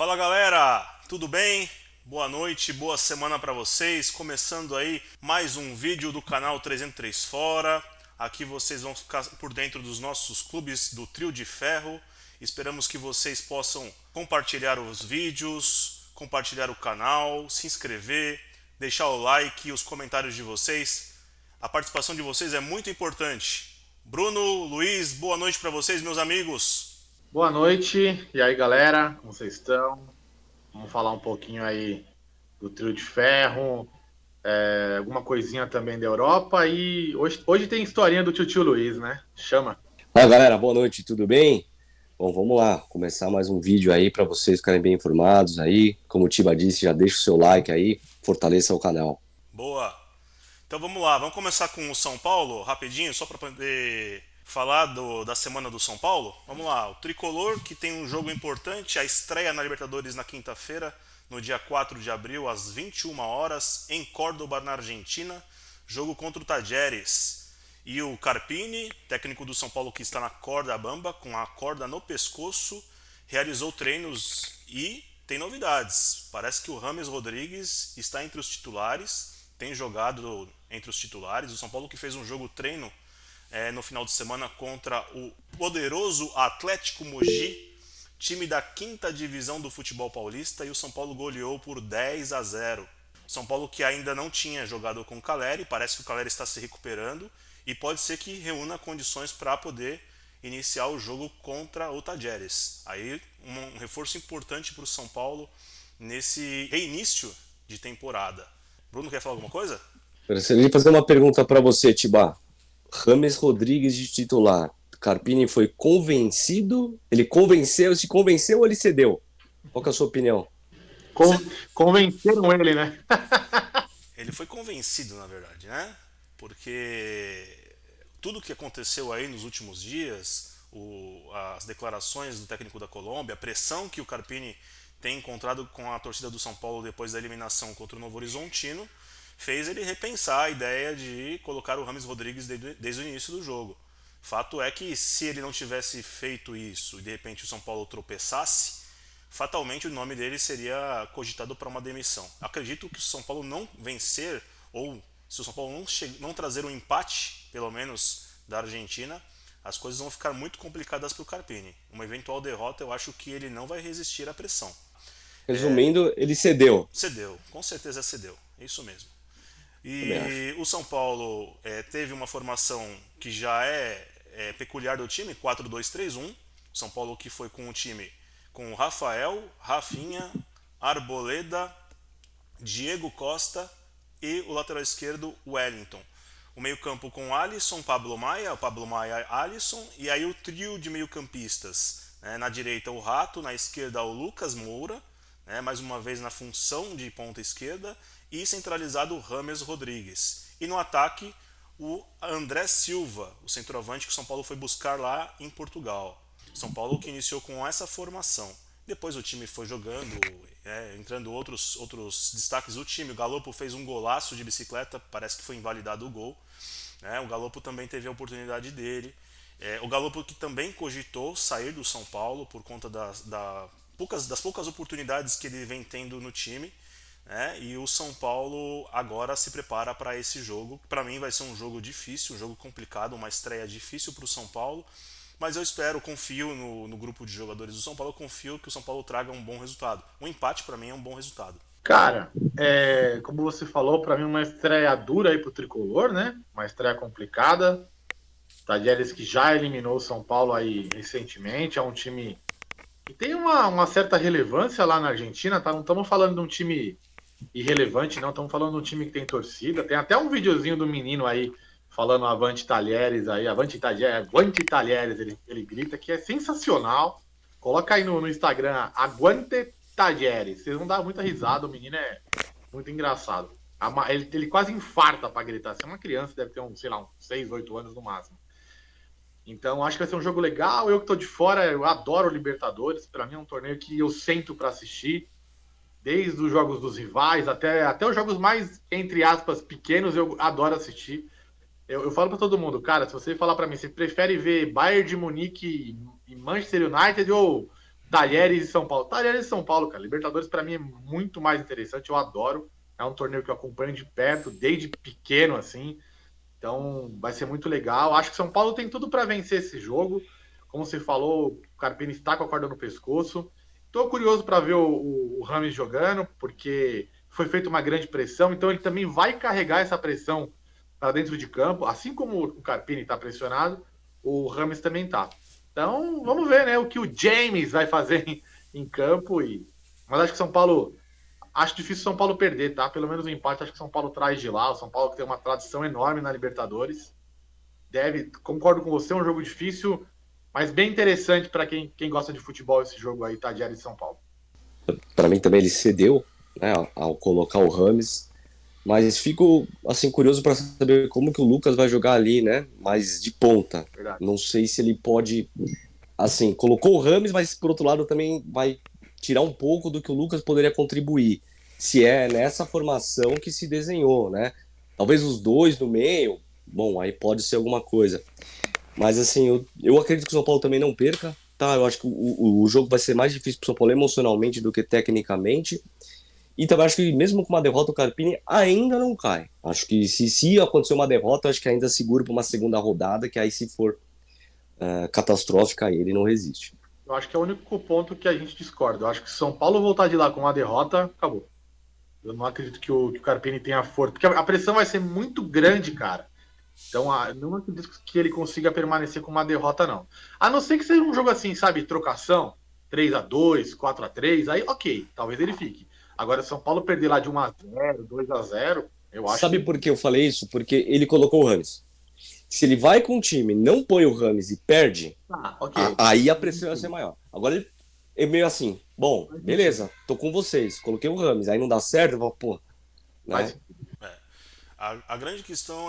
Fala galera, tudo bem? Boa noite, boa semana para vocês. Começando aí mais um vídeo do canal 303 Fora. Aqui vocês vão ficar por dentro dos nossos clubes do Trio de Ferro. Esperamos que vocês possam compartilhar os vídeos, compartilhar o canal, se inscrever, deixar o like e os comentários de vocês. A participação de vocês é muito importante. Bruno, Luiz, boa noite para vocês, meus amigos. Boa noite, e aí galera, como vocês estão? Vamos falar um pouquinho aí do Trio de Ferro, alguma coisinha também da Europa e hoje tem historinha do Tio Luiz, né? Chama. Fala galera, boa noite, tudo bem? Bom, vamos lá, começar mais um vídeo aí para vocês ficarem bem informados aí. Como o Tiba disse, já deixa o seu like aí, fortaleça o canal. Boa. Então vamos lá, vamos começar com o São Paulo, rapidinho, só para poder falar da semana do São Paulo. Vamos lá, o Tricolor que tem um jogo importante, a estreia na Libertadores na quinta-feira, no dia 4 de abril, às 21 horas, em Córdoba, na Argentina, jogo contra o Tajeres. E o Carpini, técnico do São Paulo que está na corda bamba, com a corda no pescoço, realizou treinos e tem novidades. Parece que o Rames Rodrigues está entre os titulares, tem jogado entre os titulares. O São Paulo que fez um jogo treino no final de semana contra o poderoso Atlético Mogi, time da quinta divisão do futebol paulista, e o São Paulo goleou por 10-0. São Paulo que ainda não tinha jogado com o Caleri, parece que o Caleri está se recuperando e pode ser que reúna condições para poder iniciar o jogo contra o Tajeres. Aí um reforço importante para o São Paulo nesse reinício de temporada. Bruno, quer falar alguma coisa? Eu gostaria de fazer uma pergunta para você, Tiba. Rames Rodrigues de titular. Carpini foi convencido? Ele se convenceu ou ele cedeu? Qual que é a sua opinião? Con- Convenceram ele, né? Ele foi convencido, na verdade, né? Porque tudo que aconteceu aí nos últimos dias, as declarações do técnico da Colômbia, a pressão que o Carpini tem encontrado com a torcida do São Paulo depois da eliminação contra o Novo Horizontino, fez ele repensar a ideia de colocar o Rames Rodrigues desde o início do jogo. Fato é que se ele não tivesse feito isso e de repente o São Paulo tropeçasse, fatalmente o nome dele seria cogitado para uma demissão. Acredito que se o São Paulo não vencer, ou se o São Paulo não trazer um empate, pelo menos, da Argentina, as coisas vão ficar muito complicadas para o Carpini. Uma eventual derrota, eu acho que ele não vai resistir à pressão. Resumindo, ele cedeu. Cedeu, com certeza cedeu, é isso mesmo. Também acho. E o São Paulo teve uma formação que já é peculiar do time, 4-2-3-1. São Paulo que foi com o time com o Rafael, Rafinha, Arboleda, Diego Costa e o lateral esquerdo Wellington. O meio-campo com Alisson, Pablo Maia, Alisson, e aí o trio de meio-campistas. Né? Na direita o Rato, na esquerda o Lucas Moura, né? Mais uma vez na função de ponta esquerda, e centralizado o Rames Rodrigues. E no ataque o André Silva, o centroavante que o São Paulo foi buscar lá em Portugal. São Paulo que iniciou com essa formação. Depois o time foi jogando, entrando outros destaques do time. O Galopo fez um golaço de bicicleta, parece que foi invalidado o gol. O Galopo também teve a oportunidade dele. O Galopo que também cogitou sair do São Paulo por conta das poucas oportunidades que ele vem tendo no time. E o São Paulo agora se prepara para esse jogo. Para mim vai ser um jogo difícil, um jogo complicado, uma estreia difícil para o São Paulo. Mas eu espero, confio no grupo de jogadores do São Paulo, eu confio que o São Paulo traga um bom resultado. Um empate para mim é um bom resultado. Cara, como você falou, para mim uma estreia dura aí pro Tricolor, né? Uma estreia complicada. Tajeres que já eliminou o São Paulo aí recentemente, é um time que tem uma certa relevância lá na Argentina, tá? Não estamos falando de um time irrelevante, não. Estamos falando de um time que tem torcida. Tem até um videozinho do menino aí falando Avante Talheres aí, Avante Talheres, ele grita, que é sensacional. Coloca aí no Instagram, Aguante Talheres. Vocês vão dar muita risada, o menino é muito engraçado. Ele quase infarta para gritar. Se é uma criança, deve ter sei lá, uns 6, 8 anos no máximo. Então, acho que vai ser um jogo legal. Eu que tô de fora, eu adoro o Libertadores. Para mim é um torneio que eu sento para assistir desde os jogos dos rivais até os jogos mais, entre aspas, pequenos, eu adoro assistir. Eu falo para todo mundo, cara, se você falar para mim, você prefere ver Bayern de Munique e Manchester United ou Talheres e São Paulo. Talheres e São Paulo, cara. Libertadores para mim é muito mais interessante, eu adoro. É um torneio que eu acompanho de perto, desde pequeno, assim. Então vai ser muito legal. Acho que São Paulo tem tudo para vencer esse jogo. Como você falou, o Carpini está com a corda no pescoço. Estou curioso para ver o Rames jogando, porque foi feita uma grande pressão, então ele também vai carregar essa pressão para dentro de campo. Assim como o Carpini está pressionado, o Rames também está. Então vamos ver, né, o que o James vai fazer em campo. Mas acho que São Paulo. Acho difícil São Paulo perder, tá? Pelo menos o empate, acho que São Paulo traz de lá. O São Paulo que tem uma tradição enorme na Libertadores. Concordo com você, é um jogo difícil, mas bem interessante para quem gosta de futebol esse jogo aí, tá? Diário de São Paulo. Para mim também ele cedeu, né, ao colocar o Rames, mas fico assim curioso para saber como que o Lucas vai jogar ali, né? Mas de ponta. Verdade. Não sei se ele pode, assim, colocou o Rames, mas por outro lado também vai tirar um pouco do que o Lucas poderia contribuir. Se é nessa formação que se desenhou, né? Talvez os dois no meio, bom, aí pode ser alguma coisa. Mas assim, eu acredito que o São Paulo também não perca, tá? Eu acho que o jogo vai ser mais difícil para o São Paulo emocionalmente do que tecnicamente. E também acho que mesmo com uma derrota, o Carpini ainda não cai. Acho que se acontecer uma derrota, acho que ainda segura para uma segunda rodada, que aí se for catastrófica, ele não resiste. Eu acho que é o único ponto que a gente discorda. Eu acho que se São Paulo voltar de lá com uma derrota, acabou. Eu não acredito que o Carpini tenha força, porque a pressão vai ser muito grande, cara. Então, não acredito que ele consiga permanecer com uma derrota, não. A não ser que seja um jogo assim, sabe, trocação, 3-2, 4-3, aí ok, talvez ele fique. Agora, São Paulo perder lá de 1-0, 2-0, eu acho Sabe que... por que eu falei isso? Porque ele colocou o Rames. Se ele vai com o time, não põe o Rames e perde, ok. aí a pressão vai ser maior. Agora ele é meio assim, bom, beleza, tô com vocês, coloquei o Rames, aí não dá certo, eu falo, pô, né? Mas, A grande questão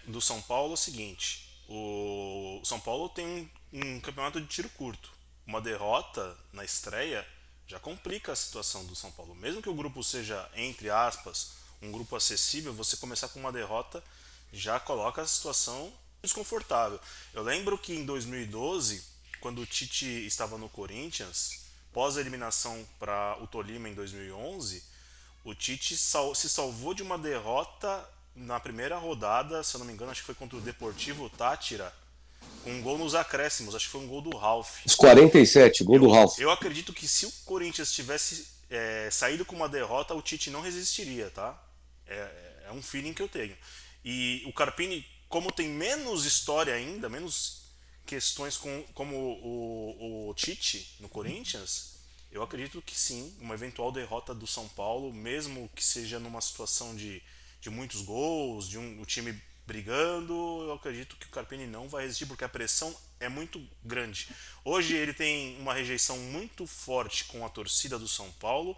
do São Paulo é o seguinte: o São Paulo tem um campeonato de tiro curto. Uma derrota na estreia já complica a situação do São Paulo. Mesmo que o grupo seja, entre aspas, um grupo acessível, você começar com uma derrota já coloca a situação desconfortável. Eu lembro que em 2012, quando o Tite estava no Corinthians, pós a eliminação para o Tolima em 2011, o Tite se salvou de uma derrota na primeira rodada, se eu não me engano, acho que foi contra o Deportivo Táchira, com um gol nos acréscimos, acho que foi um gol do Ralf. Os 47, gol do Ralf. Eu acredito que se o Corinthians tivesse saído com uma derrota, o Tite não resistiria, tá? É um feeling que eu tenho. E o Carpini, como tem menos história ainda, menos questões como o Tite no Corinthians, eu acredito que sim, uma eventual derrota do São Paulo, mesmo que seja numa situação de muitos gols, o time brigando, eu acredito que o Carpini não vai resistir, porque a pressão é muito grande. Hoje ele tem uma rejeição muito forte com a torcida do São Paulo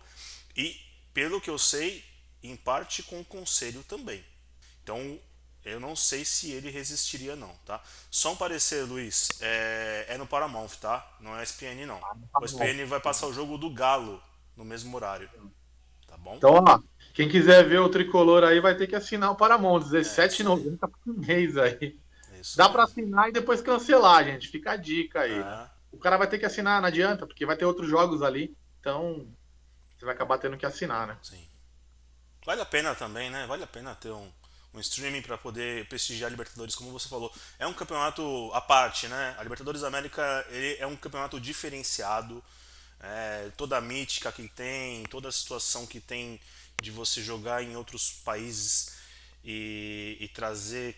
e, pelo que eu sei, em parte com o conselho também. Então, eu não sei se ele resistiria não, tá? Só um parecer, Luiz, é no Paramount, tá? Não é ESPN não. O ESPN vai passar o jogo do Galo no mesmo horário, tá bom? então, ó, quem quiser ver o Tricolor aí vai ter que assinar o Paramount, R$17,90 por mês aí. Dá para assinar e depois cancelar, gente. Fica a dica aí. Né? O cara vai ter que assinar, não adianta, porque vai ter outros jogos ali. Então, você vai acabar tendo que assinar, né? Sim. Vale a pena também, né? Vale a pena ter um streaming para poder prestigiar a Libertadores, como você falou. É um campeonato à parte, né? A Libertadores da América ele é um campeonato diferenciado. Toda a mítica que tem, toda a situação que tem de você jogar em outros países e trazer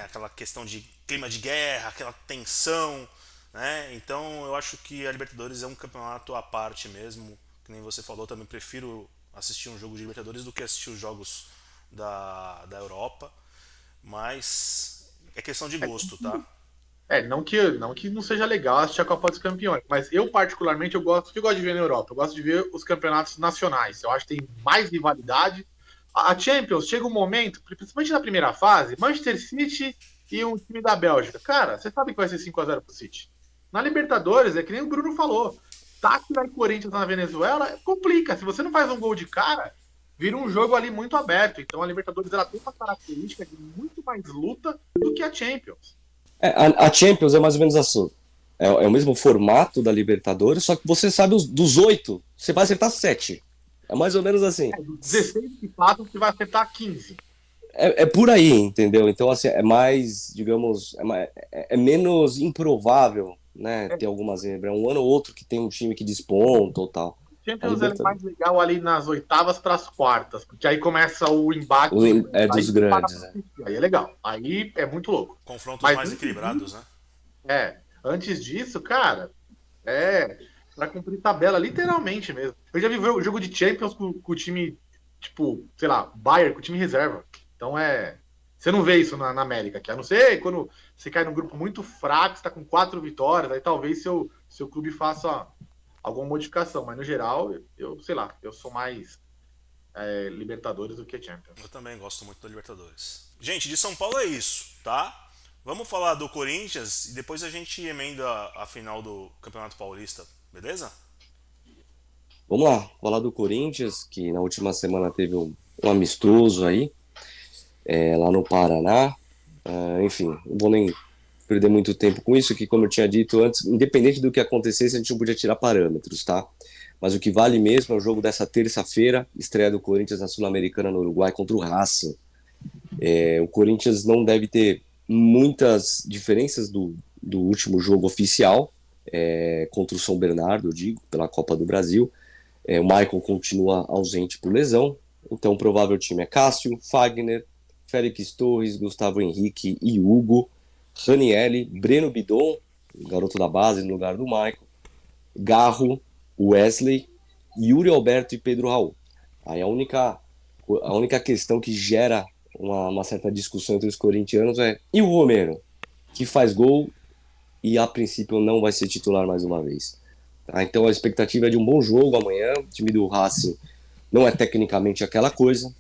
aquela questão de clima de guerra, aquela tensão, né? Então eu acho que a Libertadores é um campeonato à parte mesmo, que nem você falou, também prefiro assistir um jogo de Libertadores do que assistir os jogos da Europa, mas é questão de gosto, tá? Não que não seja legal assistir a Copa dos Campeões, mas eu particularmente eu gosto de ver na Europa, eu gosto de ver os campeonatos nacionais, eu acho que tem mais rivalidade. A Champions chega um momento, principalmente na primeira fase, Manchester City e um time da Bélgica. Cara, você sabe que vai ser 5-0 pro City. Na Libertadores, é que nem o Bruno falou, Táchira e Corinthians na Venezuela, complica. Se você não faz um gol de cara, vira um jogo ali muito aberto. Então a Libertadores ela tem uma característica de muito mais luta do que a Champions. A Champions é mais ou menos assim. É o mesmo formato da Libertadores, só que você sabe dos 8, você vai acertar 7. É mais ou menos assim. Dos 16 que passam, você vai acertar 15. É por aí, entendeu? Então, assim, é mais, digamos, é menos improvável, né? Ter alguma zebra. É um ano ou outro que tem um time que desponta ou tal. O Champions é mais legal ali nas oitavas para as quartas, porque aí começa o embate. É dos aí grandes. Aí é legal. Aí é muito louco. Confrontos Mas mais equilibrados, né? Antes disso, cara, para cumprir tabela, literalmente mesmo. Eu já vi o jogo de Champions com o time, tipo, sei lá, Bayern, com o time reserva. Então você não vê isso na América, que a não ser quando você cai num grupo muito fraco, está com 4 vitórias, aí talvez seu clube faça alguma modificação. Mas no geral, eu sei lá, eu sou mais Libertadores do que Champions. Eu também gosto muito da Libertadores. Gente, de São Paulo é isso, tá? Vamos falar do Corinthians e depois a gente emenda a final do Campeonato Paulista, beleza? Vamos lá, falar do Corinthians, que na última semana teve um amistoso aí, lá no Paraná. Enfim, não vou nem perder muito tempo com isso, que como eu tinha dito antes, independente do que acontecesse, a gente não podia tirar parâmetros, tá? Mas o que vale mesmo é o jogo dessa terça-feira, estreia do Corinthians na Sul-Americana no Uruguai contra o Racing. O Corinthians não deve ter muitas diferenças do último jogo oficial, contra o São Bernardo, eu digo, pela Copa do Brasil. O Michael continua ausente por lesão, então o provável time é Cássio, Fagner, Félix Torres, Gustavo Henrique e Hugo, Ranielli, Breno Bidon, garoto da base no lugar do Michael, Garro, Wesley, Yuri Alberto e Pedro Raul. Aí a única questão que gera uma certa discussão entre os corintianos e o Romero, que faz gol e a princípio não vai ser titular mais uma vez. Então a expectativa é de um bom jogo amanhã. O time do Racing não é tecnicamente aquela coisa.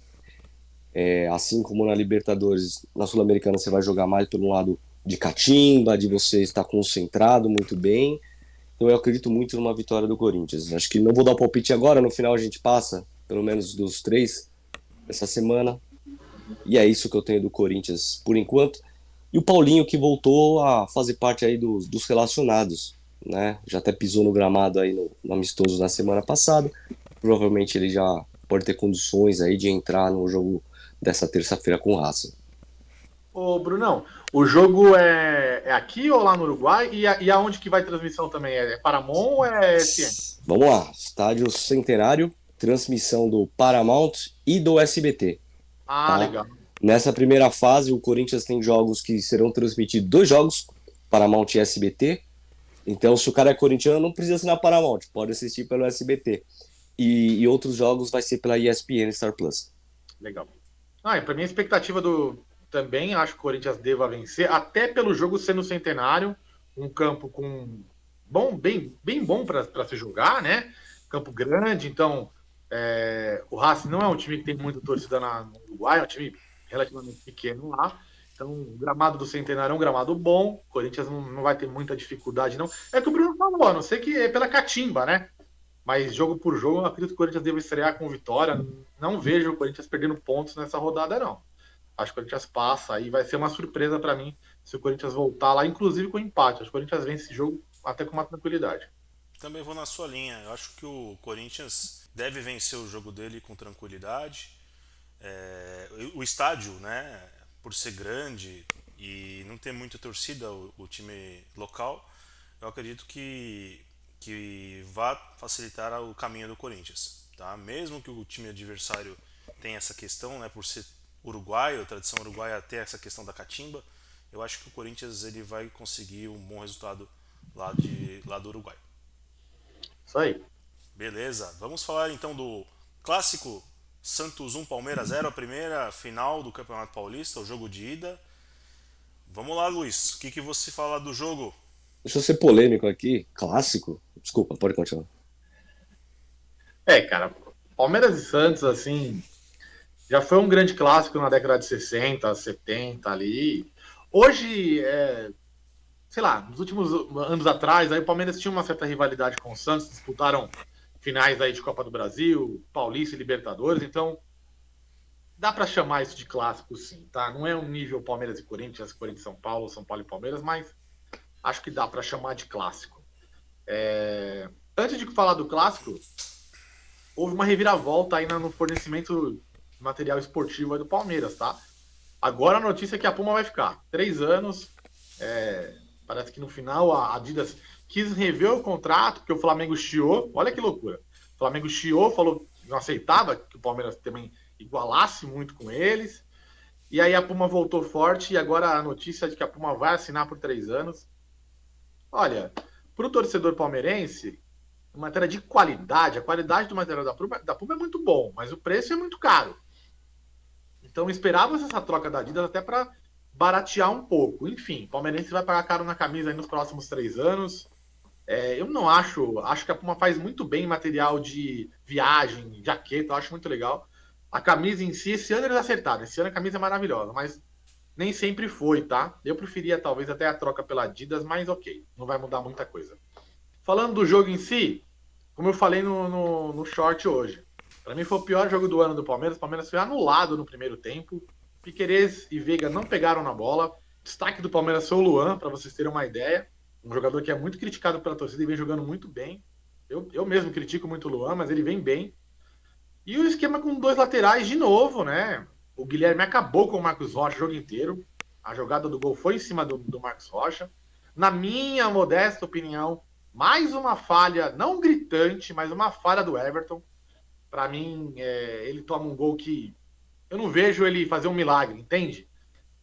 Assim como na Libertadores, na Sul-Americana você vai jogar mais pelo lado de catimba, de você estar concentrado muito bem. Então eu acredito muito numa vitória do Corinthians. Acho que não vou dar o palpite agora, no final a gente passa, pelo menos dos 3 essa semana. E é isso que eu tenho do Corinthians por enquanto. E o Paulinho, que voltou a fazer parte aí dos relacionados, né? Já até pisou no gramado aí no amistoso na semana passada. Provavelmente ele já pode ter condições aí de entrar no jogo dessa terça-feira com o Racing. Ô, Brunão, o jogo é aqui ou lá no Uruguai? E aonde que vai transmissão também? É Paramount ou é SN? Vamos lá, Estádio Centenário, transmissão do Paramount e do SBT. Tá? Legal. Nessa primeira fase, o Corinthians tem jogos que serão transmitidos, 2 jogos, Paramount e SBT. Então, se o cara é corintiano, não precisa assinar Paramount, pode assistir pelo SBT. E outros jogos vai ser pela ESPN Star Plus. Legal. E para mim a expectativa também acho que o Corinthians deva vencer, até pelo jogo ser no Centenário, um campo bem bom para se jogar, né? Campo grande, então o Racing não é um time que tem muita torcida no Uruguai, é um time relativamente pequeno lá. Então, o gramado do Centenário é um gramado bom, o Corinthians não vai ter muita dificuldade, não. É que o Bruno falou, a não sei que é pela catimba, né? Mas jogo por jogo, eu acredito que o Corinthians deve estrear com vitória. Não vejo o Corinthians perdendo pontos nessa rodada, não. Acho que o Corinthians passa e vai ser uma surpresa para mim se o Corinthians voltar lá, inclusive com empate. Acho que o Corinthians vence esse jogo até com uma tranquilidade. Também vou na sua linha. Eu acho que o Corinthians deve vencer o jogo dele com tranquilidade. O estádio, né, por ser grande e não ter muita torcida, o time local, eu acredito que vá facilitar o caminho do Corinthians, tá? Mesmo que o time adversário tenha essa questão, né, por ser uruguaio, a tradição uruguaia ter essa questão da catimba, eu acho que o Corinthians ele vai conseguir um bom resultado lá do Uruguai. Isso aí. Beleza, vamos falar então do clássico Santos 1, Palmeiras 0, a primeira final do Campeonato Paulista, o jogo de ida. Vamos lá, Luiz, o que você fala do jogo? Deixa eu ser polêmico aqui, clássico. Desculpa, pode continuar. Cara, Palmeiras e Santos, assim, já foi um grande clássico na década de 60, 70 ali. Hoje, sei lá, nos últimos anos atrás, aí o Palmeiras tinha uma certa rivalidade com o Santos, disputaram finais aí de Copa do Brasil, Paulista e Libertadores, então dá para chamar isso de clássico sim, tá? Não é um nível Palmeiras e Corinthians, Corinthians e São Paulo e Palmeiras, mas acho que dá para chamar de clássico. Antes de falar do clássico, houve uma reviravolta aí no fornecimento de material esportivo aí do Palmeiras, tá? Agora a notícia é que a Puma vai ficar 3 anos. Parece que no final a Adidas quis rever o contrato, porque o Flamengo chiou. Olha que loucura. O Flamengo chiou, falou que não aceitava que o Palmeiras também igualasse muito com eles. E aí a Puma voltou forte e agora a notícia é de que a Puma vai assinar por 3 anos. Olha, para o torcedor palmeirense, em matéria de qualidade, a qualidade do material da Puma é muito bom, mas o preço é muito caro. Então esperávamos essa troca da Adidas até para baratear um pouco. Enfim, o palmeirense vai pagar caro na camisa aí nos próximos 3 anos. Eu não acho que a Puma faz muito bem material de viagem, jaqueta, eu acho muito legal. A camisa em si, esse ano eles acertaram, esse ano a camisa é maravilhosa, mas nem sempre foi, tá? Eu preferia talvez até a troca pela Adidas, mas ok, não vai mudar muita coisa. Falando do jogo em si, como eu falei no short hoje, para mim foi o pior jogo do ano do Palmeiras. O Palmeiras foi anulado no primeiro tempo. Piquerez e Veiga não pegaram na bola. Destaque do Palmeiras foi o Luan, para vocês terem uma ideia. Um jogador que é muito criticado pela torcida e vem jogando muito bem. Eu mesmo critico muito o Luan, mas ele vem bem. E o esquema com 2 laterais de novo, né? O Guilherme acabou com o Marcos Rocha o jogo inteiro. A jogada do gol foi em cima do Marcos Rocha. Na minha modesta opinião, mais uma falha, não gritante, mas uma falha do Everton. Para mim, ele toma um gol que eu não vejo ele fazer um milagre, entende?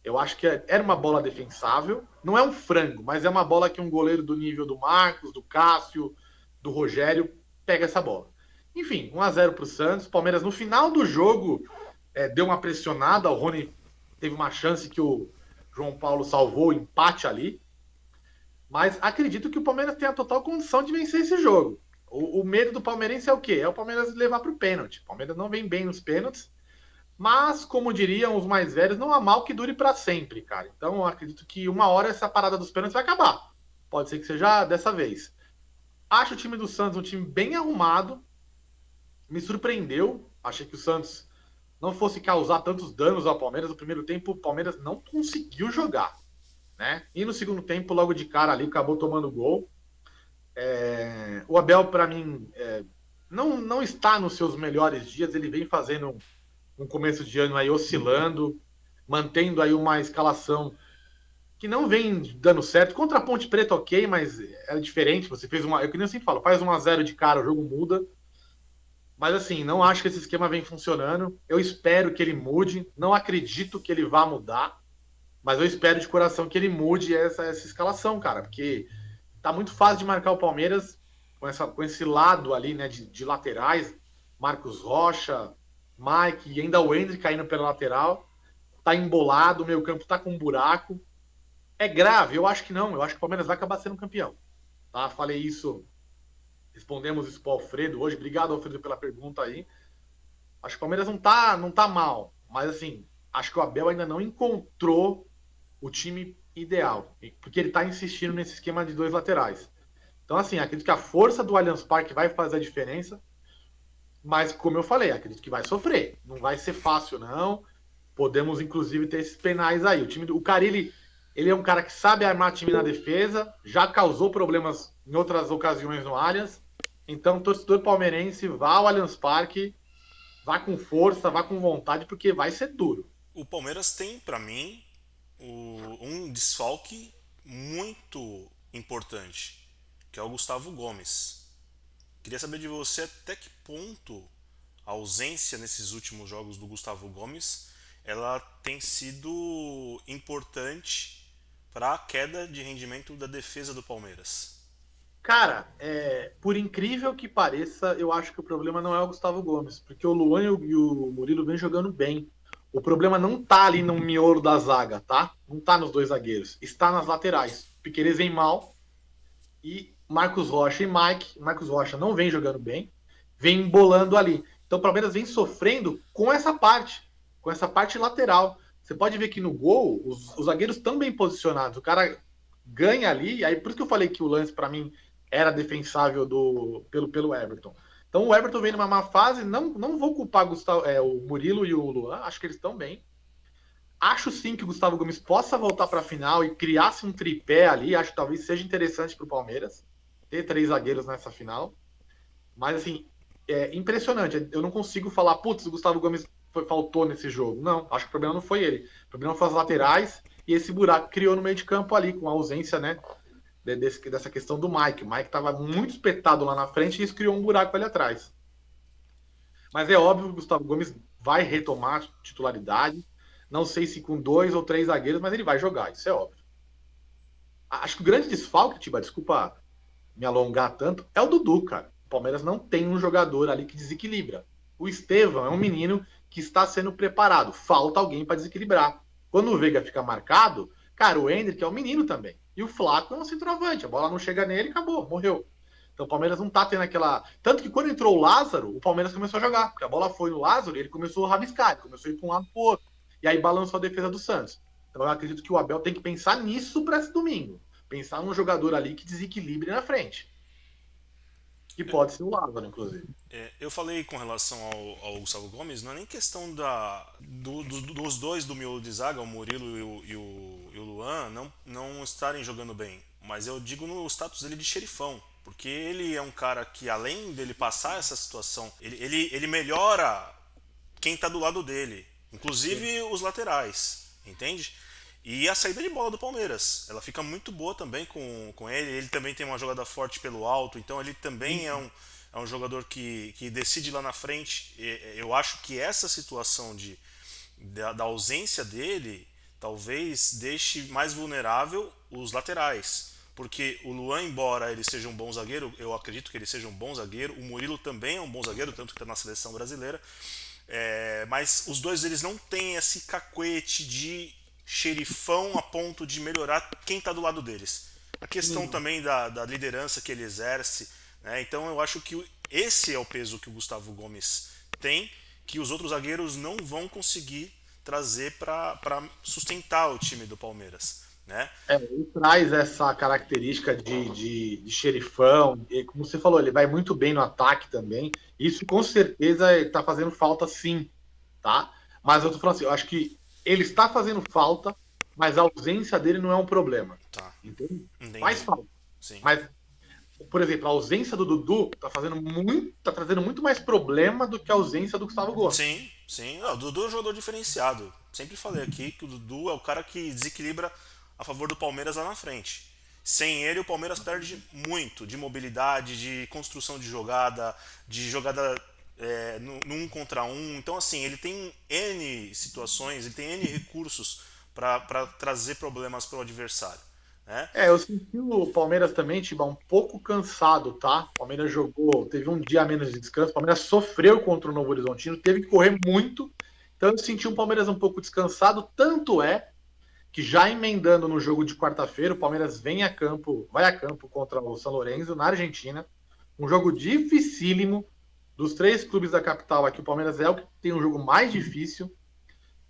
Eu acho que era uma bola defensável. Não é um frango, mas é uma bola que um goleiro do nível do Marcos, do Cássio, do Rogério pega essa bola. Enfim, 1-0 para o Santos. Palmeiras, no final do jogo, deu uma pressionada. O Rony teve uma chance que o João Paulo salvou o empate ali. Mas acredito que o Palmeiras tem a total condição de vencer esse jogo. O medo do palmeirense é o quê? É o Palmeiras levar para o pênalti. O Palmeiras não vem bem nos pênaltis. Mas, como diriam os mais velhos, não há mal que dure para sempre, cara. Então, eu acredito que uma hora essa parada dos pênaltis vai acabar. Pode ser que seja dessa vez. Acho o time do Santos um time bem arrumado. Me surpreendeu. Achei que o Santos não fosse causar tantos danos ao Palmeiras. No primeiro tempo, o Palmeiras não conseguiu jogar, né? E no segundo tempo, logo de cara ali, acabou tomando gol. O Abel, para mim, não está nos seus melhores dias. Ele vem fazendo um começo de ano aí oscilando, mantendo aí uma escalação que não vem dando certo. Contra a Ponte Preta, ok, mas é diferente. Você fez uma. Eu que nem sempre falo, faz 1-0 de cara, o jogo muda. Mas assim, não acho que esse esquema vem funcionando. Eu espero que ele mude. Não acredito que ele vá mudar. Mas eu espero de coração que ele mude essa escalação, cara. Porque tá muito fácil de marcar o Palmeiras com esse lado ali, né, de laterais. Marcos Rocha, Mike e ainda o Hendrick caindo pela lateral. Tá embolado, o meio campo tá com um buraco. É grave? Eu acho que não. Eu acho que o Palmeiras vai acabar sendo campeão. Tá? Falei isso, respondemos isso pro Alfredo hoje. Obrigado, Alfredo, pela pergunta aí. Acho que o Palmeiras não tá mal. Mas assim, acho que o Abel ainda não encontrou o time ideal. Porque ele tá insistindo nesse esquema de 2 laterais. Então assim, acredito que a força do Allianz Parque vai fazer a diferença. Mas, como eu falei, acredito que vai sofrer. Não vai ser fácil, não. Podemos, inclusive, ter esses penais aí. O Carille, ele é um cara que sabe armar time na defesa, já causou problemas em outras ocasiões no Allianz. Então, torcedor palmeirense, vá ao Allianz Parque, vá com força, vá com vontade, porque vai ser duro. O Palmeiras tem, para mim, um desfalque muito importante, que é o Gustavo Gomes. Queria saber de você até que ponto a ausência nesses últimos jogos do Gustavo Gomes ela tem sido importante para a queda de rendimento da defesa do Palmeiras. Cara, por incrível que pareça, eu acho que o problema não é o Gustavo Gomes, porque o Luan e o Murilo vêm jogando bem. O problema não tá ali no miolo da zaga, tá? Não tá nos 2 zagueiros. Está nas laterais. Piquerez vem mal e Marcos Rocha e Mike. Marcos Rocha não vem jogando bem, vem embolando ali. Então o Palmeiras vem sofrendo com essa parte lateral. Você pode ver que no gol, os zagueiros estão bem posicionados. O cara ganha ali, aí por isso que eu falei que o lance, para mim, era defensável pelo Everton. Então o Everton vem numa má fase, não vou culpar o Murilo e o Luan, acho que eles estão bem. Acho sim que o Gustavo Gomes possa voltar para a final e criasse um tripé ali. Acho que talvez seja interessante para o Palmeiras ter 3 zagueiros nessa final. Mas, assim, é impressionante. Eu não consigo falar, putz, o Gustavo Gomes faltou nesse jogo. Não, acho que o problema não foi ele. O problema foi as laterais e esse buraco que criou no meio de campo ali, com a ausência, né, dessa questão do Mike. O Mike estava muito espetado lá na frente e isso criou um buraco ali atrás. Mas é óbvio que o Gustavo Gomes vai retomar titularidade. Não sei se com 2 ou 3 zagueiros, mas ele vai jogar, isso é óbvio. Acho que o grande desfalque, Tiba, desculpa me alongar tanto, é o Dudu, cara. O Palmeiras não tem um jogador ali que desequilibra. O Estevão é um menino que está sendo preparado. Falta alguém para desequilibrar. Quando o Veiga fica marcado, cara, o Hendrick é um menino também. E o Flaco é um centroavante. A bola não chega nele, acabou, morreu. Então o Palmeiras não tá tendo aquela. Tanto que quando entrou o Lázaro, o Palmeiras começou a jogar. Porque a bola foi no Lázaro e ele começou a rabiscar, ele começou a ir para um lado pro outro. E aí balançou a defesa do Santos. Então eu acredito que o Abel tem que pensar nisso para esse domingo. Pensar num jogador ali que desequilibre na frente. Que pode ser o Lázaro, inclusive. Eu falei com relação ao Gustavo Gomes, não é nem questão dos dois do miolo de zaga, o Murilo e o Luan, não estarem jogando bem. Mas eu digo no status dele de xerifão. Porque ele é um cara que, além dele passar essa situação, ele melhora quem está do lado dele. Inclusive os laterais, entende? E a saída de bola do Palmeiras, ela fica muito boa também com ele. Ele também tem uma jogada forte pelo alto, então ele também é um jogador que decide lá na frente. Eu acho que essa situação da ausência dele talvez deixe mais vulnerável os laterais. Porque o Luan, embora ele seja um bom zagueiro, eu acredito que ele seja um bom zagueiro. O Murilo também é um bom zagueiro, tanto que está na seleção brasileira. Mas os dois eles não têm esse cacuete de xerifão a ponto de melhorar quem está do lado deles. A questão também da liderança que ele exerce, né? Então eu acho que esse é o peso que o Gustavo Gomes tem, que os outros zagueiros não vão conseguir trazer para sustentar o time do Palmeiras, né? Ele traz essa característica de xerifão, e como você falou, ele vai muito bem no ataque também. Isso com certeza está fazendo falta sim, tá? Mas eu tô falando assim, eu acho que ele está fazendo falta, mas a ausência dele não é um problema. Tá. Entende? Entendi. Faz falta. Sim. Mas, por exemplo, a ausência do Dudu tá trazendo muito mais problema do que a ausência do Gustavo Gomes. Sim, sim. Não, o Dudu é um jogador diferenciado. Sempre falei aqui que o Dudu é o cara que desequilibra a favor do Palmeiras lá na frente. Sem ele, o Palmeiras perde muito de mobilidade, de construção de jogada no 1 contra 1. Então, assim, ele tem N situações, ele tem N recursos para trazer problemas para o adversário, né? Eu senti o Palmeiras também, Tiba, um pouco cansado, tá? O Palmeiras jogou, teve um dia a menos de descanso, o Palmeiras sofreu contra o Novo Horizontino, teve que correr muito, então eu senti o Palmeiras um pouco descansado, tanto é que já emendando no jogo de quarta-feira, o Palmeiras vai a campo contra o São Lourenço, na Argentina, um jogo dificílimo, dos 3 clubes da capital aqui, o Palmeiras é o que tem um jogo mais difícil,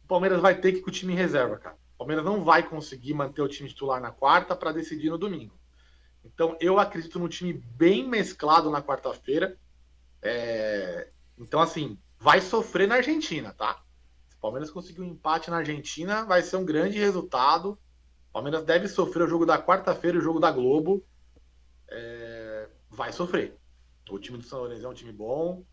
o Palmeiras vai ter que ir com o time em reserva, cara. O Palmeiras não vai conseguir manter o time titular na quarta para decidir no domingo. Então, eu acredito num time bem mesclado na quarta-feira. Então, assim, vai sofrer na Argentina, tá? Se o Palmeiras conseguir um empate na Argentina, vai ser um grande resultado. O Palmeiras deve sofrer o jogo da quarta-feira, o jogo da Globo. Vai sofrer. O time do São Lourenço é um time bom.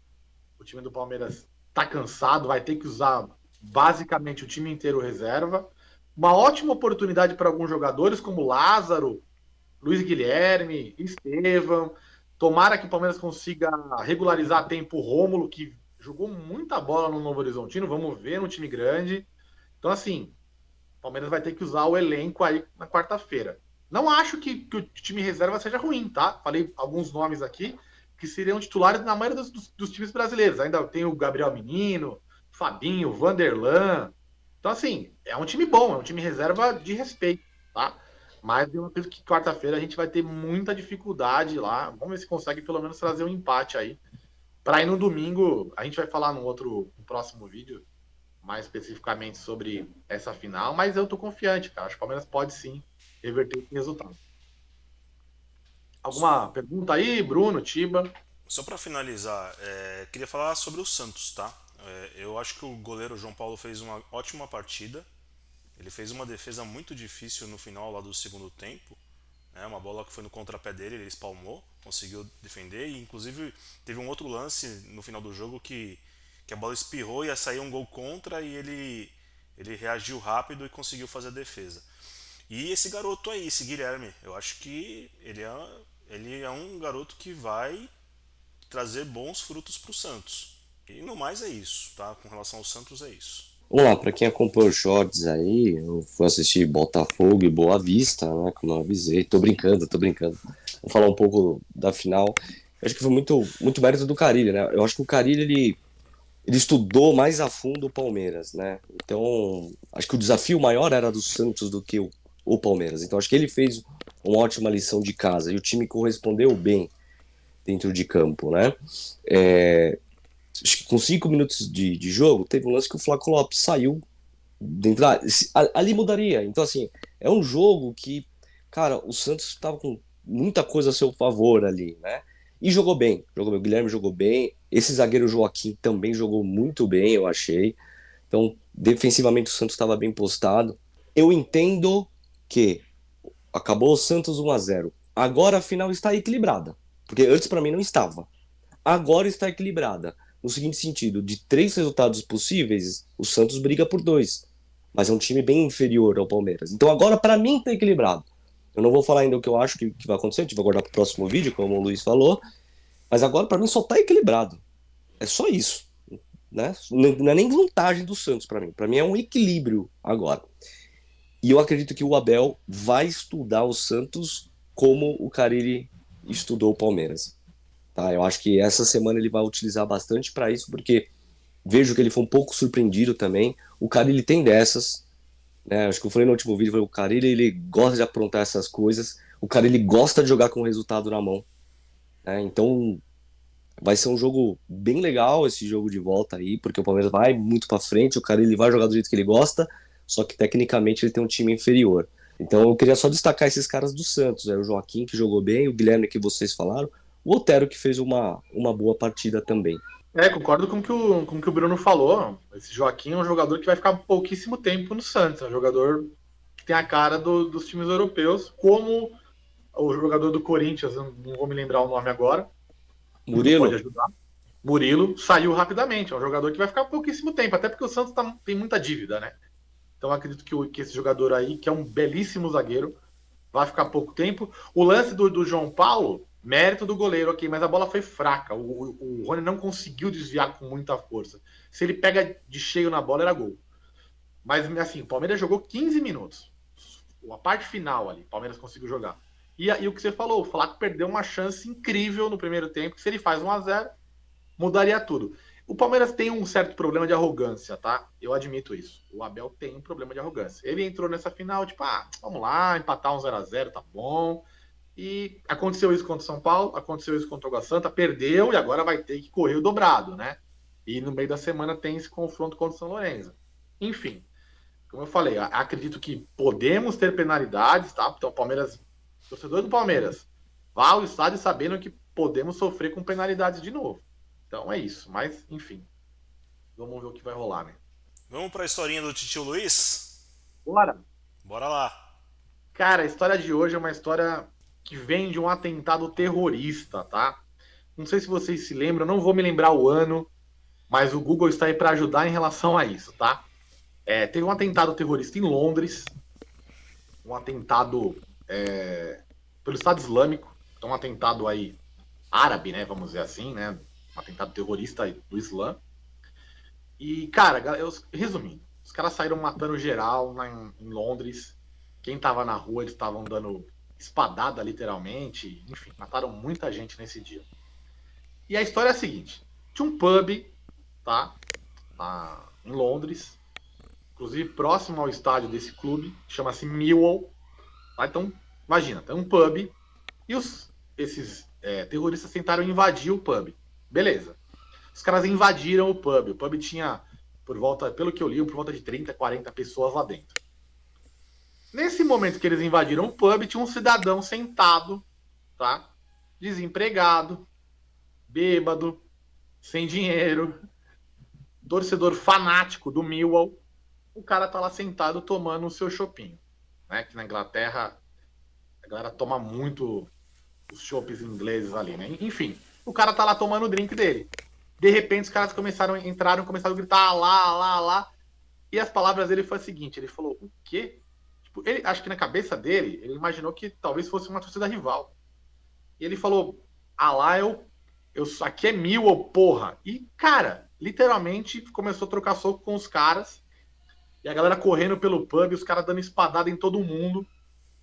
O time do Palmeiras tá cansado, vai ter que usar basicamente o time inteiro reserva. Uma ótima oportunidade para alguns jogadores, como Lázaro, Luiz Guilherme, Estevão. Tomara que o Palmeiras consiga regularizar a tempo o Rômulo, que jogou muita bola no Novo Horizontino. Vamos ver no time grande. Então, assim, o Palmeiras vai ter que usar o elenco aí na quarta-feira. Não acho que o time reserva seja ruim, tá? Falei alguns nomes aqui que seriam titulares na maioria dos times brasileiros. Ainda tem o Gabriel Menino, Fabinho, Vanderlan. Então, assim, é um time bom, é um time reserva de respeito, tá? Mas eu acredito que quarta-feira a gente vai ter muita dificuldade lá. Vamos ver se consegue pelo menos trazer um empate aí. Para ir no domingo, a gente vai falar no próximo vídeo, mais especificamente sobre essa final, mas eu tô confiante, cara. Acho que o Palmeiras pode sim reverter esse resultado. Alguma pergunta aí, Bruno, Tiba? Só para finalizar, queria falar sobre o Santos, tá? Eu acho que o goleiro João Paulo fez uma ótima partida, Ele fez uma defesa muito difícil no final lá do segundo tempo, né? Uma bola que foi no contrapé dele, ele espalmou, conseguiu defender e inclusive teve um outro lance no final do jogo que a bola espirrou e ia sair um gol contra e ele reagiu rápido e conseguiu fazer a defesa. E esse garoto aí, esse Guilherme, eu acho que ele é um garoto que vai trazer bons frutos para o Santos. E no mais é isso, tá? Com relação ao Santos é isso. Vamos lá, pra quem acompanhou os shorts aí, eu fui assistir Botafogo e Boa Vista, né, como eu avisei, tô brincando. Vou falar um pouco da final. Eu acho que foi muito mérito do Carille, né, eu acho que o Carille, ele estudou mais a fundo o Palmeiras, né, então, acho que o desafio maior era do Santos do que o Palmeiras, então acho que ele fez uma ótima lição de casa, e o time correspondeu bem dentro de campo, né, acho que com 5 minutos de jogo, teve um lance que o Flaco Lopes saiu dentro ali mudaria. Então, assim, é um jogo que, cara, o Santos estava com muita coisa a seu favor ali, né? E jogou bem. O Guilherme jogou bem. Esse zagueiro Joaquim também jogou muito bem, eu achei. Então, defensivamente, o Santos estava bem postado. Eu entendo que acabou o Santos 1-0. Agora a final está equilibrada. Porque antes, para mim, não estava. Agora está equilibrada. No seguinte sentido, de 3 resultados possíveis, o Santos briga por 2. Mas é um time bem inferior ao Palmeiras. Então agora, para mim, está equilibrado. Eu não vou falar ainda o que eu acho que vai acontecer, a gente vai guardar para o próximo vídeo, como o Luiz falou. Mas agora, para mim, só está equilibrado. É só isso. Né? Não é nem vantagem do Santos para mim. Para mim é um equilíbrio agora. E eu acredito que o Abel vai estudar o Santos como o Carille estudou o Palmeiras. Tá? Eu acho que essa semana ele vai utilizar bastante para isso, porque vejo que ele foi um pouco surpreendido também. O Carille tem dessas, né? Acho que eu falei no último vídeo, o Carille ele gosta de aprontar essas coisas. O Carille gosta de jogar com o resultado na mão, né? Então vai ser um jogo bem legal esse jogo de volta aí, porque o Palmeiras vai muito para frente, o Carille vai jogar do jeito que ele gosta, só que tecnicamente ele tem um time inferior. Então eu queria só destacar esses caras do Santos, o Joaquim que jogou bem, o Guilherme que vocês falaram, o Otero que fez uma boa partida também. Concordo com o que o Bruno falou. Esse Joaquim é um jogador que vai ficar pouquíssimo tempo no Santos. É um jogador que tem a cara dos times europeus, como o jogador do Corinthians, não vou me lembrar o nome agora. Bruno pode Murilo? ajudar. Murilo saiu rapidamente. É um jogador que vai ficar pouquíssimo tempo, até porque o Santos tem muita dívida, né? Então acredito que esse jogador aí, que é um belíssimo zagueiro, vai ficar pouco tempo. O lance do João Paulo, mérito do goleiro, ok, mas a bola foi fraca. O Rony não conseguiu desviar com muita força. Se ele pega de cheio na bola, era gol. Mas assim, o Palmeiras jogou 15 minutos. A parte final ali, o Palmeiras conseguiu jogar. E o que você falou, o Flaco perdeu uma chance incrível no primeiro tempo, que se ele faz 1-0, mudaria tudo. O Palmeiras tem um certo problema de arrogância, tá? Eu admito isso. O Abel tem um problema de arrogância. Ele entrou nessa final, tipo, vamos lá, empatar 1-0, tá bom. E aconteceu isso contra o São Paulo, aconteceu isso contra o Água Santa, perdeu e agora vai ter que correr o dobrado, né? E no meio da semana tem esse confronto contra o São Lourenço. Enfim, como eu falei, acredito que podemos ter penalidades, tá? Então, Palmeiras, torcedor do Palmeiras, vá ao estádio sabendo que podemos sofrer com penalidades de novo. Então é isso, mas enfim, vamos ver o que vai rolar, né? Vamos para a historinha do Titio Luiz? Bora! Bora lá. Cara, a história de hoje é uma história que vem de um atentado terrorista, tá? Não sei se vocês se lembram, não vou me lembrar o ano, mas o Google está aí para ajudar em relação a isso, tá? Teve um atentado terrorista em Londres, um atentado pelo Estado Islâmico, então um atentado aí árabe, né? Vamos dizer assim, né? Um atentado terrorista do Islã. E, cara, resumindo, os caras saíram matando geral em Londres. Quem tava na rua, eles estavam dando espadada, literalmente. Enfim, mataram muita gente nesse dia. E a história é a seguinte: tinha um pub, tá? Em Londres, inclusive próximo ao estádio desse clube, chama-se Millwall. Tá? Então, imagina, tem um pub e esses terroristas tentaram invadir o pub. Beleza. Os caras invadiram o pub. O pub tinha, pelo que eu li, por volta de 30, 40 pessoas lá dentro. Nesse momento que eles invadiram o pub, tinha um cidadão sentado, tá? Desempregado, bêbado, sem dinheiro, torcedor fanático do Millwall, O cara tá lá sentado tomando o seu chopinho, né? Que na Inglaterra a galera toma muito os chopes ingleses ali, né? Enfim, o cara tá lá tomando o drink dele. De repente os caras começaram a gritar lá, lá, lá. E as palavras dele foi o seguinte, ele falou, o quê? Tipo, ele, acho que na cabeça dele, ele imaginou que talvez fosse uma torcida rival. E ele falou, ah lá, aqui é Millwall, porra. E, cara, literalmente começou a trocar soco com os caras. E a galera correndo pelo pub, os caras dando espadada em todo mundo.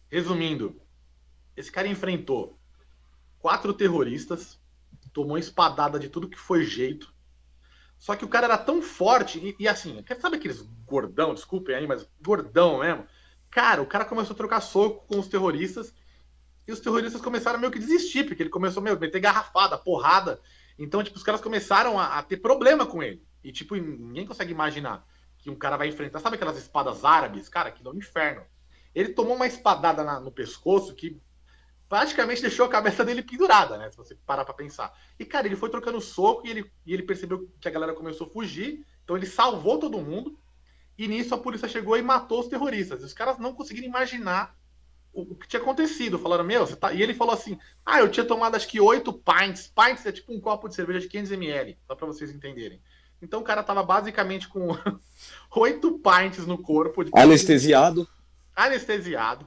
Resumindo, esse cara enfrentou 4 terroristas, tomou espadada de tudo que foi jeito. Só que o cara era tão forte, e assim, sabe aqueles gordão, desculpem aí, mas gordão mesmo? Cara, o cara começou a trocar soco com os terroristas, e os terroristas começaram meio que desistir, porque ele começou meio a meter garrafada, porrada. Então, tipo, os caras começaram a ter problema com ele. E, tipo, ninguém consegue imaginar que um cara vai enfrentar, sabe aquelas espadas árabes? Cara, aquilo é um inferno. Ele tomou uma espadada no pescoço que praticamente deixou a cabeça dele pendurada, né? Se você parar pra pensar. E, cara, ele foi trocando soco e ele percebeu que a galera começou a fugir. Então ele salvou todo mundo. E nisso a polícia chegou e matou os terroristas. E os caras não conseguiram imaginar o que tinha acontecido. Falaram, meu, você tá. E ele falou assim: ah, eu tinha tomado acho que 8 pints. Pints é tipo um copo de cerveja de 500 ml, só pra vocês entenderem. Então o cara tava basicamente com 8 pints no corpo. Anestesiado. Anestesiado,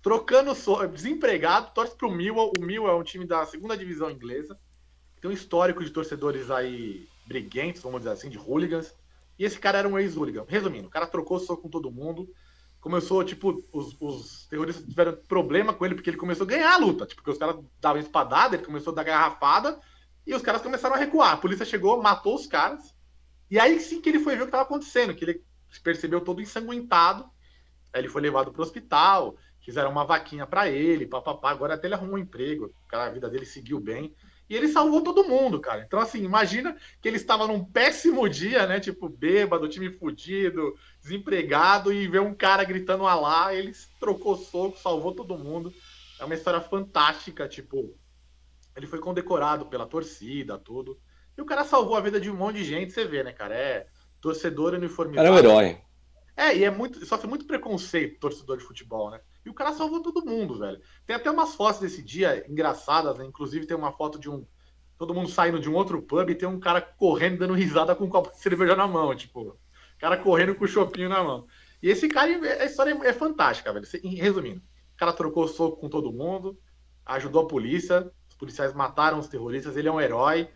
trocando desempregado, torce pro Millwall. O Millwall é um time da segunda divisão inglesa, tem um histórico de torcedores aí briguentes, vamos dizer assim, de hooligans. E esse cara era um ex-hooligan. Resumindo, o cara trocou soco com todo mundo. Começou, tipo, os terroristas tiveram problema com ele porque ele começou a ganhar a luta. Tipo, porque os caras davam espadada, ele começou a dar garrafada e os caras começaram a recuar. A polícia chegou, matou os caras. E aí sim que ele foi ver o que estava acontecendo, que ele se percebeu todo ensanguentado. Aí ele foi levado para o hospital, fizeram uma vaquinha para ele, papapá. Agora até ele arrumou um emprego, cara, a vida dele seguiu bem. E ele salvou todo mundo, cara. Então, assim, imagina que ele estava num péssimo dia, né? Tipo, bêbado, time fudido, desempregado, e vê um cara gritando alá, ele trocou soco, salvou todo mundo. É uma história fantástica, tipo, ele foi condecorado pela torcida, tudo. E o cara salvou a vida de um monte de gente, você vê, né, cara? É torcedor Era um uniformizado. herói. E sofre muito preconceito torcedor de futebol, né? E o cara salvou todo mundo, velho. Tem até umas fotos desse dia engraçadas, né? Inclusive tem uma foto de todo mundo saindo de um outro pub e tem um cara correndo, dando risada com um copo de cerveja na mão, tipo, o cara correndo com o chopinho na mão. E esse cara, a história é fantástica, velho. Resumindo, o cara trocou soco com todo mundo, ajudou a polícia, os policiais mataram os terroristas, ele é um herói.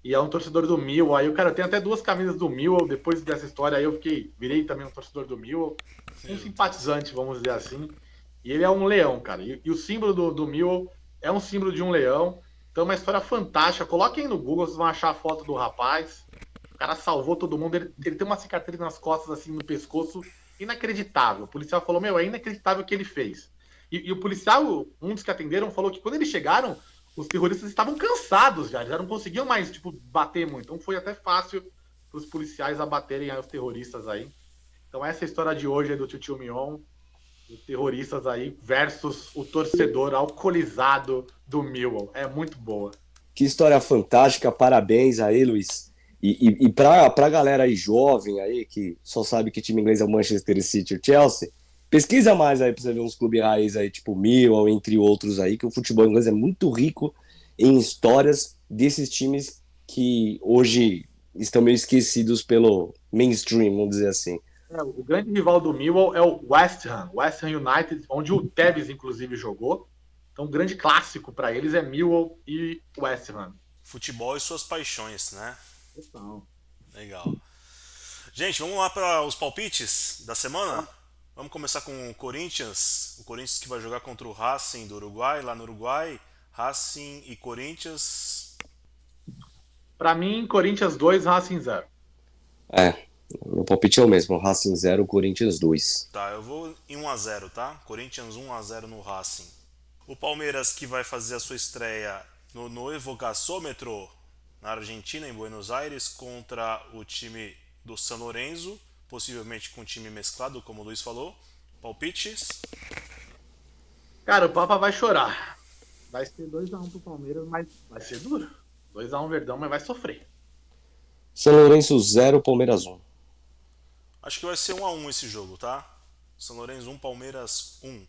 E é um torcedor do Millwall. Aí o cara tem até 2 camisas do Millwall. Depois dessa história aí eu virei também um torcedor do Millwall. Um simpatizante, vamos dizer assim. E ele é um leão, cara. E o símbolo do Millwall é um símbolo de um leão. Então é uma história fantástica. Coloquem no Google, vocês vão achar a foto do rapaz. O cara salvou todo mundo. Ele tem uma cicatriz nas costas, assim, no pescoço. Inacreditável. O policial falou, meu, é inacreditável o que ele fez. E o policial, um dos que atenderam, falou que quando eles chegaram, os terroristas estavam cansados já não conseguiam mais, tipo, bater muito. Então foi até fácil para os policiais abaterem os terroristas aí. Então essa é a história de hoje aí do Tio Mion, os terroristas aí versus o torcedor alcoolizado do Millwall. É muito boa. Que história fantástica, parabéns aí, Luiz. E pra galera aí jovem aí, que só sabe que time inglês é o Manchester City e o Chelsea, pesquisa mais aí pra você ver uns clubes raiz aí, tipo Millwall, entre outros aí, que o futebol inglês é muito rico em histórias desses times que hoje estão meio esquecidos pelo mainstream, vamos dizer assim. O grande rival do Millwall é o West Ham United, onde o Tevez, inclusive, jogou. Então, um grande clássico para eles é Millwall e West Ham. Futebol e suas paixões, né? Total. Legal. Gente, vamos lá para os palpites da semana? Vamos começar com o Corinthians. O Corinthians que vai jogar contra o Racing do Uruguai, lá no Uruguai. Racing e Corinthians. Para mim, Corinthians 2, Racing 0. Meu palpite é o mesmo, Racing 0, Corinthians 2. Tá, eu vou em 1-0, tá? Corinthians 1-0 no Racing. O Palmeiras que vai fazer a sua estreia no Nuevo Gasômetro, na Argentina, em Buenos Aires, contra o time do São Lourenço, possivelmente com um time mesclado, como o Luiz falou. Palpites? Cara, o Papa vai chorar. Vai ser 2x1 pro Palmeiras, mas vai ser duro. 2x1 Verdão, mas vai sofrer. São Lourenço 0, Palmeiras 1. Acho que vai ser 1-1 esse jogo, tá? São Lourenço 1, Palmeiras 1.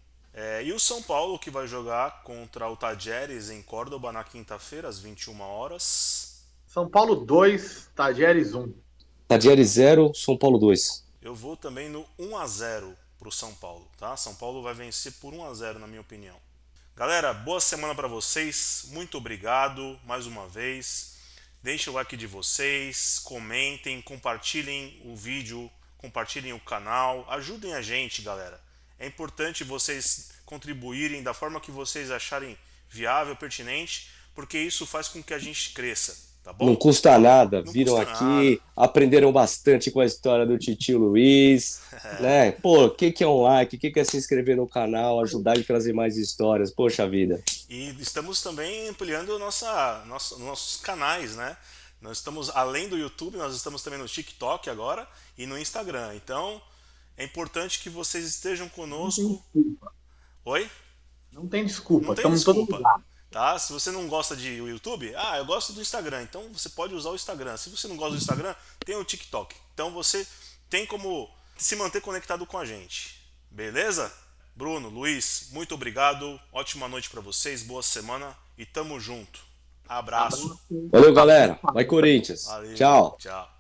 E o São Paulo que vai jogar contra o Tajeres em Córdoba na quinta-feira, às 21 horas. São Paulo 2, Tajeres 1. Tajeres 0, São Paulo 2. Eu vou também no 1-0 pro São Paulo, tá? São Paulo vai vencer por 1-0 na minha opinião. Galera, boa semana para vocês. Muito obrigado mais uma vez. Deixem o like de vocês, comentem, compartilhem o vídeo, compartilhem o canal, ajudem a gente, galera. É importante vocês contribuírem da forma que vocês acharem viável, pertinente, porque isso faz com que a gente cresça, tá bom? Não custa nada, Não viram custa aqui, aprenderam bastante com a história do Titio Luiz, né? Pô, o que é um like, o que é se inscrever no canal, ajudar a trazer mais histórias, poxa vida. E estamos também ampliando nossos canais, né? Nós estamos, além do YouTube, nós estamos também no TikTok agora e no Instagram. Então, é importante que vocês estejam conosco. Oi? Não tem desculpa, Não tem estamos todos desculpa. ligados. Tá? Se você não gosta de YouTube, eu gosto do Instagram, então você pode usar o Instagram. Se você não gosta do Instagram, tem o TikTok. Então você tem como se manter conectado com a gente. Beleza? Bruno, Luiz, muito obrigado. Ótima noite pra vocês, boa semana e tamo junto. Abraço. Valeu, galera. Vai, Corinthians. Valeu. Tchau. Tchau.